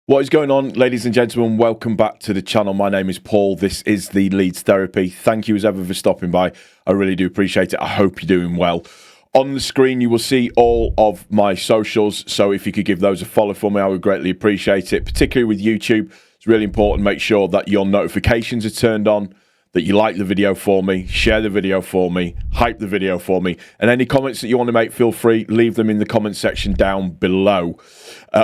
What is going on, ladies and gentlemen? Welcome back to the channel. My name is Paul. This is the Leeds Therapy. Thank you as ever for stopping by. I really do appreciate it. I hope you're doing well. On the screen, you will see all of my socials. So if you could give those a follow for me, I would greatly appreciate it. Particularly with YouTube, it's really important. Make sure that your notifications are turned on, that you like the video for me, share the video for me, hype the video for me, and any comments that you want to make, feel free, leave them in the comment section down below.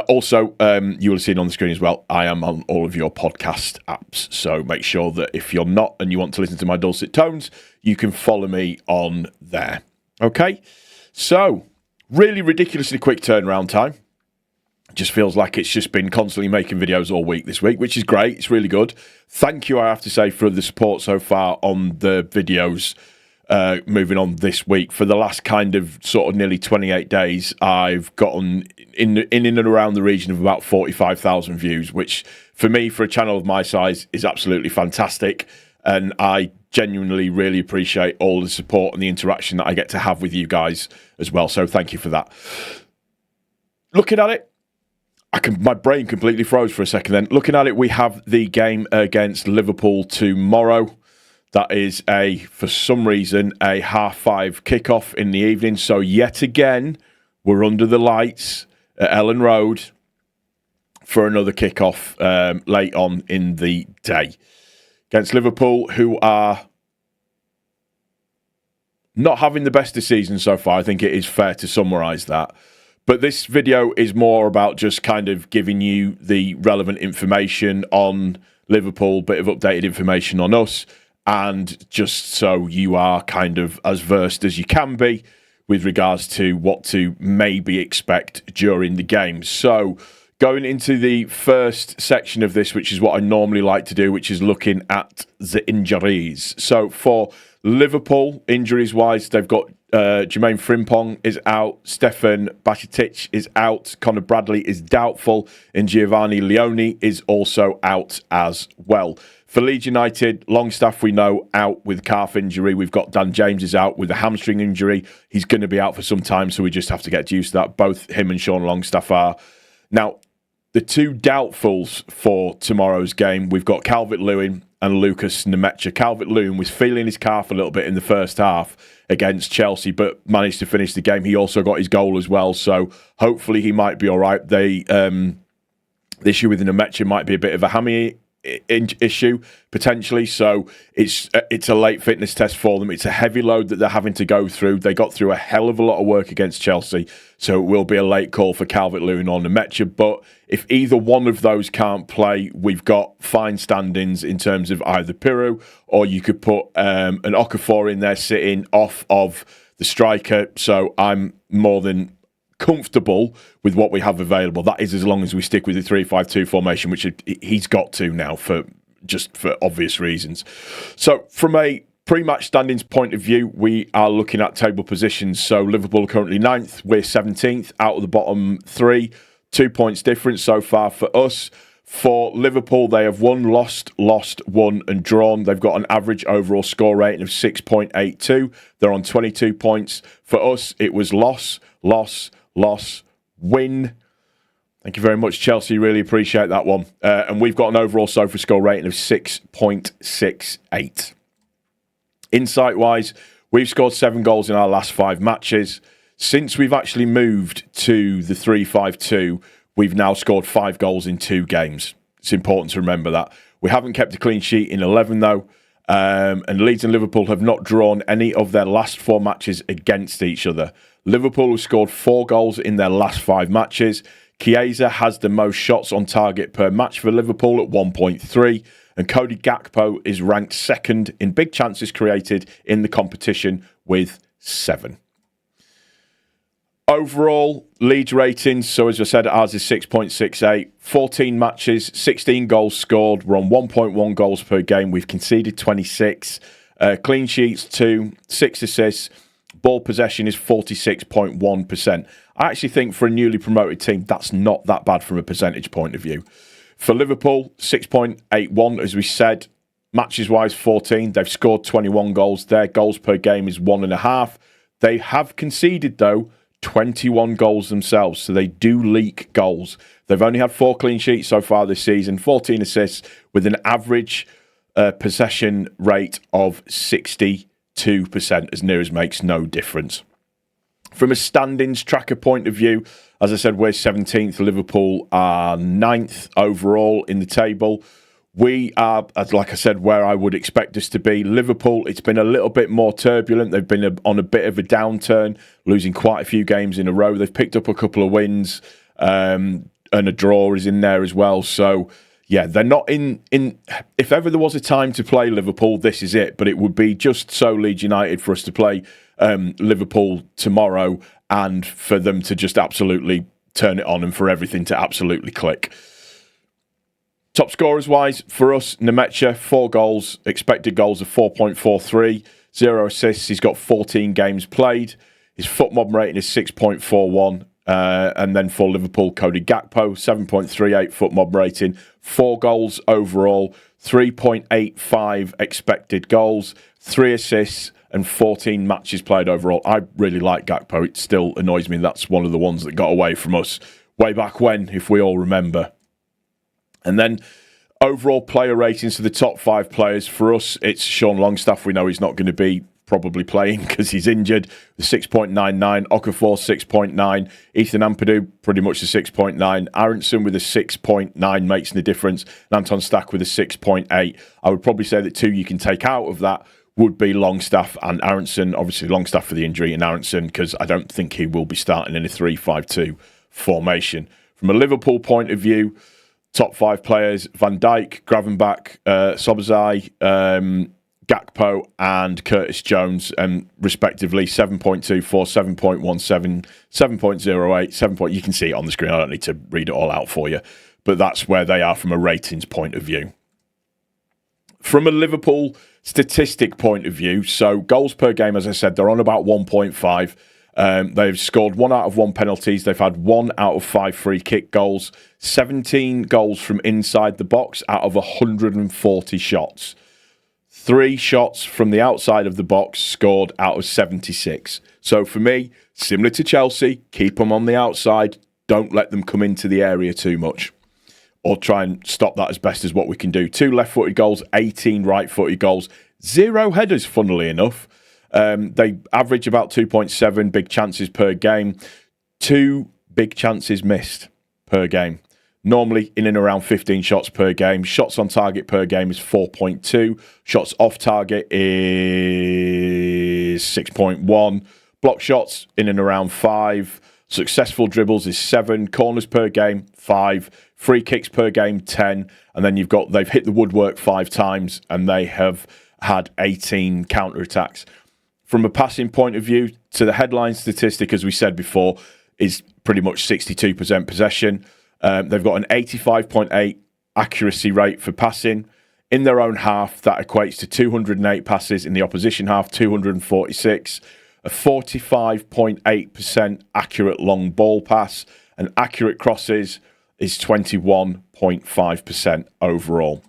Also, you will see it on the screen as well. I am on all of your podcast apps, so make sure that if you're not and you want to listen to my dulcet tones, you can follow me on there. Okay? So, really ridiculously quick turnaround time. Just feels like it's just been constantly making videos all week this week, which is great. It's really good. Thank you, I have to say, for the support so far on the videos moving on this week. For the last kind of sort of nearly 28 days, I've gotten in and around the region of about 45,000 views, which for me, for a channel of my size, is absolutely fantastic. And I genuinely really appreciate all the support and the interaction that I get to have with you guys as well. So thank you for that. Looking at it, my brain completely froze for a second then. Looking at it, we have the game against Liverpool tomorrow. That is for some reason, a 5:30 kickoff in the evening. So yet again, we're under the lights at Ellen Road for another kickoff late on in the day. Against Liverpool, who are not having the best of season so far. I think it is fair to summarise that. But this video is more about just kind of giving you the relevant information on Liverpool, bit of updated information on us, and just so you are kind of as versed as you can be with regards to what to maybe expect during the game. So going into the first section of this, which is what I normally like to do, which is looking at the injuries. So for Liverpool, injuries-wise, they've got Jermaine Frimpong is out, Stefan Bajcetic is out, Conor Bradley is doubtful, and Giovanni Leone is also out as well. For Leeds United, Longstaff, we know, out with calf injury. We've got Dan James is out with a hamstring injury. He's going to be out for some time, so we just have to get used to that. Both him and Sean Longstaff are. Now, the two doubtfuls for tomorrow's game, we've got Calvert-Lewin and Lucas Nemecha. Calvert-Lewin was feeling his calf a little bit in the first half against Chelsea, but managed to finish the game. He also got his goal as well, so hopefully he might be all right. The issue with Nemecha might be a bit of a hammy issue potentially, so it's a late fitness test for them. It's a heavy load that they're having to go through. They got through a hell of a lot of work against Chelsea, so it will be a late call for Calvert-Lewin or Nemecha. But if either one of those can't play, we've got fine standings in terms of either Piru, or you could put an Okafor in there sitting off of the striker. So I'm more than comfortable with what we have available. That is as long as we stick with the 3-5-2 formation, which he's got to now for obvious reasons. So from a pre-match standings point of view, we are looking at table positions. So Liverpool are currently 9th, we're 17th out of the bottom 3, 2 points difference so far for us. For Liverpool, they have won, lost, won and drawn. They've got an average overall score rating of 6.82. They're on 22 points. For us, it was loss, win. Thank you very much, Chelsea. Really appreciate that one. And we've got an overall SOFA score rating of 6.68. Insight-wise, we've scored 7 goals in our last 5 matches. Since we've actually moved to the 3-5-2, we've now scored 5 goals in 2 games. It's important to remember that. We haven't kept a clean sheet in 11, though. And Leeds and Liverpool have not drawn any of their last 4 matches against each other. Liverpool have scored 4 goals in their last 5 matches. Chiesa has the most shots on target per match for Liverpool at 1.3. And Cody Gakpo is ranked 2nd in big chances created in the competition with 7. Overall, Leeds ratings, so as I said, ours is 6.68. 14 matches, 16 goals scored. We're on 1.1 goals per game. We've conceded 26. Clean sheets 2, 6 assists. Ball possession is 46.1%. I actually think for a newly promoted team, that's not that bad from a percentage point of view. For Liverpool, 6.81, as we said. Matches-wise, 14. They've scored 21 goals. Their goals per game is 1.5. They have conceded, though, 21 goals themselves. So they do leak goals. They've only had 4 clean sheets so far this season, 14 assists with an average possession rate of 62%, as near as makes no difference. From a standings tracker point of view, as I said, we're 17th. Liverpool are 9th overall in the table. We are, like I said, where I would expect us to be. Liverpool, it's been a little bit more turbulent. They've been on a bit of a downturn, losing quite a few games in a row. They've picked up a couple of wins, and a draw is in there as well. So, yeah, they're not in. If ever there was a time to play Liverpool, this is it. But it would be just so Leeds United for us to play Liverpool tomorrow and for them to just absolutely turn it on and for everything to absolutely click. Top scorers wise, for us, Nemecha, 4 goals, expected goals of 4.43, 0 assists. He's got 14 games played. His foot mob rating is 6.41. And then for Liverpool, Cody Gakpo, 7.38 foot mob rating, 4 goals overall, 3.85 expected goals, 3 assists, and 14 matches played overall. I really like Gakpo. It still annoys me that's one of the ones that got away from us way back when, if we all remember. And then overall player ratings for the top 5 players. For us, it's Sean Longstaff. We know he's not going to be probably playing because he's injured. The 6.99, Okafor 6.9, Ethan Ampadu pretty much the 6.9, Aronson with a 6.9 makes the difference, and Anton Stack with a 6.8. I would probably say that 2 you can take out of that would be Longstaff and Aronson. Obviously Longstaff for the injury and Aronson because I don't think he will be starting in a 3-5-2 formation. From a Liverpool point of view, top 5 players, Van Dijk, Gravenbach, Sobozai, Gakpo and Curtis Jones, respectively 7.24, 7.17, 7.08, 7. You can see it on the screen. I don't need to read it all out for you, but that's where they are from a ratings point of view. From a Liverpool statistic point of view, so goals per game, as I said, they're on about 1.5. They've scored 1 out of 1 penalties. They've had 1 out of 5 free kick goals, 17 goals from inside the box out of 140 shots. 3 shots from the outside of the box scored out of 76. So for me, similar to Chelsea, keep them on the outside. Don't let them come into the area too much. Or try and stop that as best as what we can do. 2 left-footed goals, 18 right-footed goals, 0 headers, funnily enough. They average about 2.7 big chances per game. 2 big chances missed per game. Normally in and around 15 shots per game. Shots on target per game is 4.2. Shots off target is 6.1. Block shots in and around 5. Successful dribbles is 7. Corners per game, 5. Free kicks per game, 10. And then they've hit the woodwork 5 times and they have had 18 counter-attacks. From a passing point of view, to the headline statistic, as we said before, is pretty much 62% possession. They've got an 85.8 accuracy rate for passing. In their own half, that equates to 208 passes. In the opposition half, 246. A 45.8% accurate long ball pass. And accurate crosses is 21.5% overall.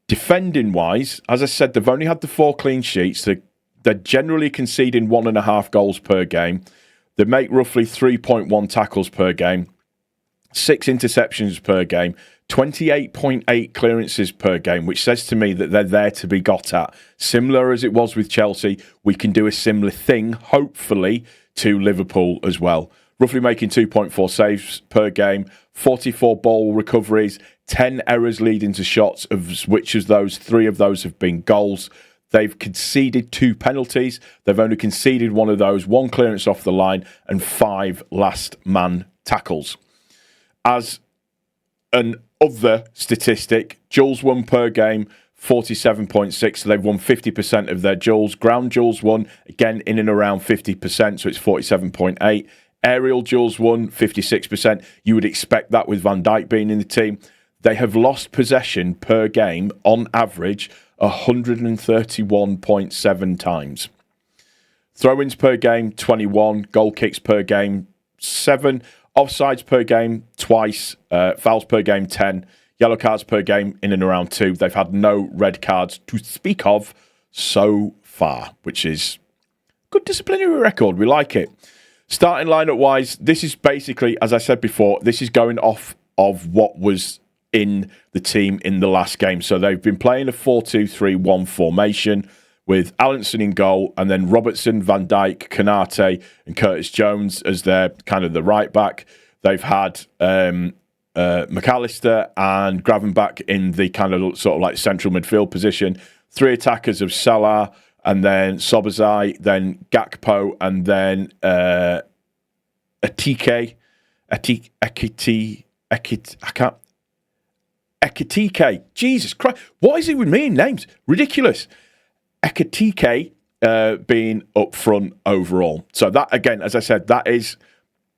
Defending-wise, as I said, they've only had the 4 clean sheets. They're generally conceding 1.5 goals per game. They make roughly 3.1 tackles per game. 6 interceptions per game, 28.8 clearances per game, which says to me that they're there to be got at. Similar as it was with Chelsea, we can do a similar thing, hopefully, to Liverpool as well. Roughly making 2.4 saves per game, 44 ball recoveries, 10 errors leading to shots, of which of those 3 of those have been goals. They've conceded 2 penalties. They've only conceded 1 of those, 1 clearance off the line, and 5 last man tackles. As an other statistic, duels won per game, 47.6. So they've won 50% of their duels. Ground duels won, again, in and around 50%, so it's 47.8. Aerial duels won, 56%. You would expect that with Van Dijk being in the team. They have lost possession per game, on average, 131.7 times. Throw-ins per game, 21. Goal kicks per game, 7. Offsides per game, twice. Fouls per game, 10. Yellow cards per game, in and around 2. They've had no red cards to speak of so far, which is good disciplinary record. We like it. Starting lineup wise, this is basically, as I said before, this is going off of what was in the team in the last game. So they've been playing a 4-2-3-1 formation with Allinson in goal, and then Robertson, Van Dijk, Konate, and Curtis Jones as their kind of the right back. They've had McAllister and Gravenbach in the kind of sort of like central midfield position. 3 attackers of Salah, and then Sobozai, then Gakpo, and then Ekitike. Jesus Christ. What is it with me in names? Ridiculous. Ekitike being up front overall. So that, again, as I said, that is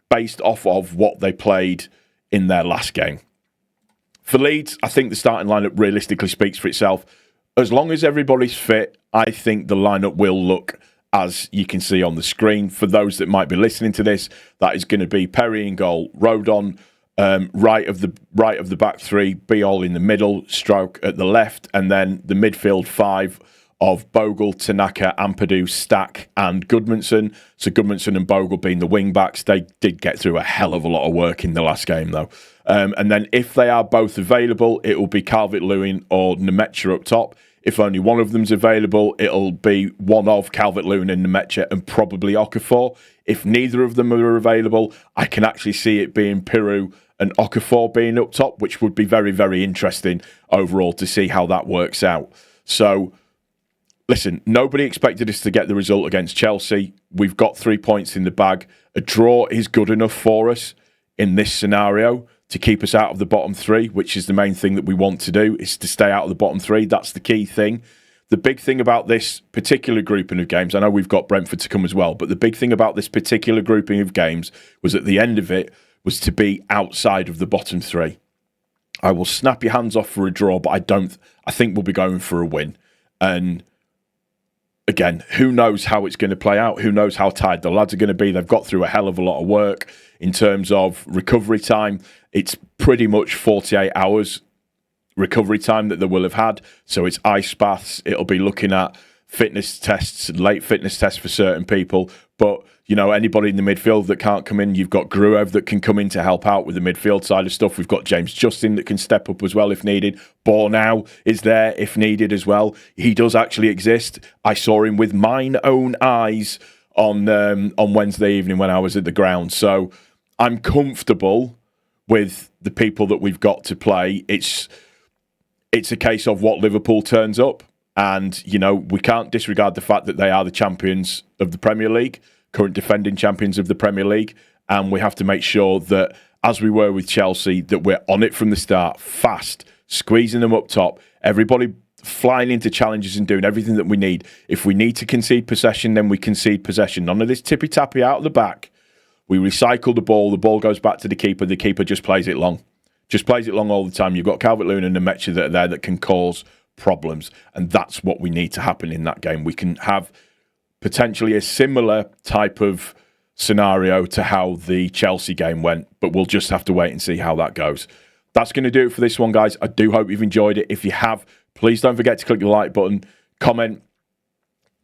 based off of what they played in their last game. For Leeds, I think the starting lineup realistically speaks for itself. As long as everybody's fit, I think the lineup will look as you can see on the screen. For those that might be listening to this, that is going to be Perry in goal, Rodon right of the back three, Biol in the middle, Stroke at the left, and then the midfield 5 of Bogle, Tanaka, Ampadu, Stack, and Goodmanson. So Goodmanson and Bogle being the wing backs. They did get through a hell of a lot of work in the last game, though. And then if they are both available, it will be Calvert-Lewin or Nemecha up top. If only one of them's available, it'll be one of Calvert-Lewin and Nemecha and probably Okafor. If neither of them are available, I can actually see it being Piru and Okafor being up top, which would be very, very interesting overall to see how that works out. So, listen, nobody expected us to get the result against Chelsea. We've got 3 points in the bag. A draw is good enough for us in this scenario to keep us out of the bottom 3, which is the main thing that we want to do, is to stay out of the bottom 3. That's the key thing. The big thing about this particular grouping of games, I know we've got Brentford to come as well, but the big thing about this particular grouping of games was at the end of it was to be outside of the bottom 3. I will snap your hands off for a draw, but I think we'll be going for a win. And again, who knows how it's going to play out? Who knows how tired the lads are going to be? They've got through a hell of a lot of work in terms of recovery time. It's pretty much 48 hours recovery time that they will have had. So it's ice baths. It'll be looking at fitness tests, late fitness tests for certain people. But, you know, anybody in the midfield that can't come in, you've got Gruev that can come in to help out with the midfield side of stuff. We've got James Justin that can step up as well if needed. Bornau is there if needed as well. He does actually exist. I saw him with mine own eyes on Wednesday evening when I was at the ground. So I'm comfortable with the people that we've got to play. It's a case of what Liverpool turns up. And, you know, we can't disregard the fact that they are the champions of the Premier League, current defending champions of the Premier League. And we have to make sure that, as we were with Chelsea, that we're on it from the start, fast, squeezing them up top, everybody flying into challenges and doing everything that we need. If we need to concede possession, then we concede possession. None of this tippy-tappy out of the back. We recycle the ball goes back to the keeper just plays it long. Just plays it long all the time. You've got Calvert-Lewin and Nemecha that are there that can cause problems, and that's what we need to happen in that game. We can have potentially a similar type of scenario to how the Chelsea game went, but we'll just have to wait and see how that goes. That's going to do it for this one, guys. I do hope you've enjoyed it. If you have, please don't forget to click the like button, comment.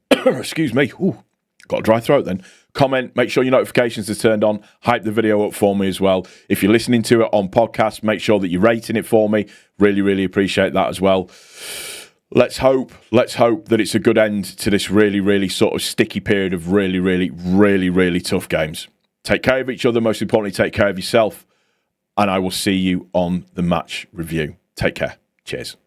Excuse me. Ooh, got a dry throat then. Comment, make sure your notifications are turned on, hype the video up for me as well. If you're listening to it on podcast, make sure that you're rating it for me. Really, really appreciate that as well. Let's hope that it's a good end to this really, really sort of sticky period of really, really, really, really tough games. Take care of each other, most importantly, take care of yourself, and I will see you on the match review. Take care. Cheers.